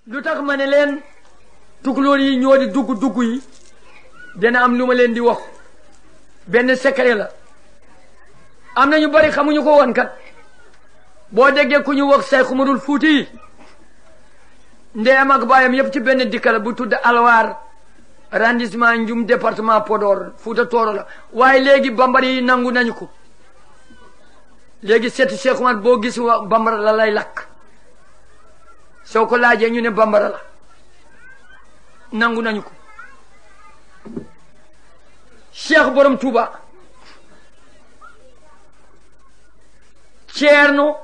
lu tax ma ne leen tukulóor yi ñoo di dugg yi dina am lu ma leen di wax benn secret la am na ñu bari xamuñu ko woon kat boo déggee ku ñu wax Seex Umarul Fuuti yi ndeyam ak baayam yëpp ci benn dikka la bu tudd Alwaar arrondissement Ndioum département Podor Fuuta Tooro la waaye léegi bambara yi nangu nañu ko léegi seeti Seex Umar boo gis bambara la lay lakk soo ko laajee ñu ne bambara la nangu nañu ko Cheikh Borom Touba Ceerno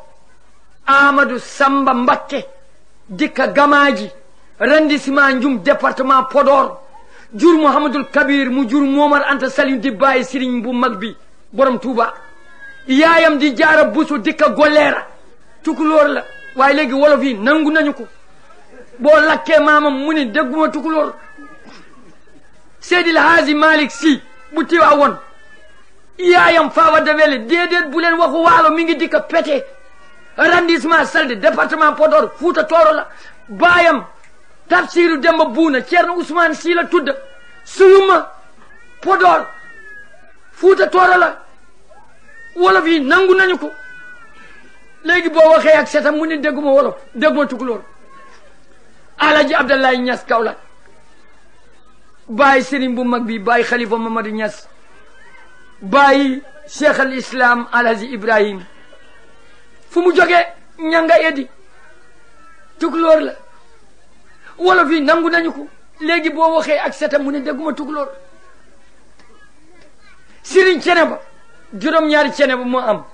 Amadou Samba Mbakke dikka Gamaaji arrondissement Ndioum département Podor jur Mouhamadul Kabir mu jur Momar Anta Sali di bàyyi sëriñ bu mag bi Borom Touba yaayam di Jaara Busu dikka Golleera tukulóor la waaye léegi wolof yi nangu nañu ko boo lakkee maamam mu ni dégguma tukulóor Seydil Haaji Malick Sy bu tiwaa woon yaayam Fawa Dawele déedéet bu leen waxu waalo mi ngi dikka Pété arrondissement Salde département Podor Fuuta Tooro la baayam Tafsiru Demba Buuna Ceerno Ousmane Sy la tudd Suyuma Podor Fuuta Tooro la wolof yi nangu nañu ko léegi boo waxee ak setam mu ni dégguma wolof dégguma tukulóor Alaji Abdoulaye Niass Kaolack bàyyi sëriñ bu mag bi bàyyi Khalifa Mamadou Niass bàyyi Cheikh al Islam Alhaji Ibrahim fu mu jógee ñanga eddi tukulóor la wolof yi nangu nañu ko léegi boo waxee ak setam mu ni dégguma tukulóor sëriñ Ceneba juróom-ñaari Ceneba moo am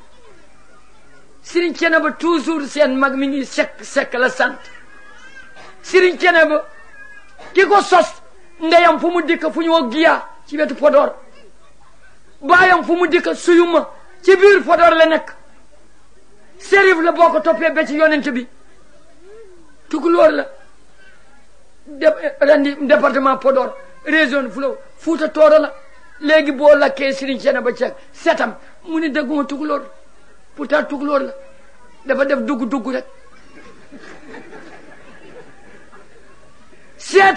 sëriñ Ceneba toujours seen mag mi ngi sekk la sant sëriñ Ceneba ki ko sos ndeyam fu mu dikk fu ñu woo Giya ci wetu Podor baayam fu mu dikk Suyuma ci biir Podor la nekk Serif la boo ko toppee ba ci yonent bi tukulóor la département Podor région Fuuta Tooro la léegi boo lakkee sëriñ Ceneba ceeg setam mu ni dégguma tukulóor pourtant tukulóor la dafa def dugg rek seet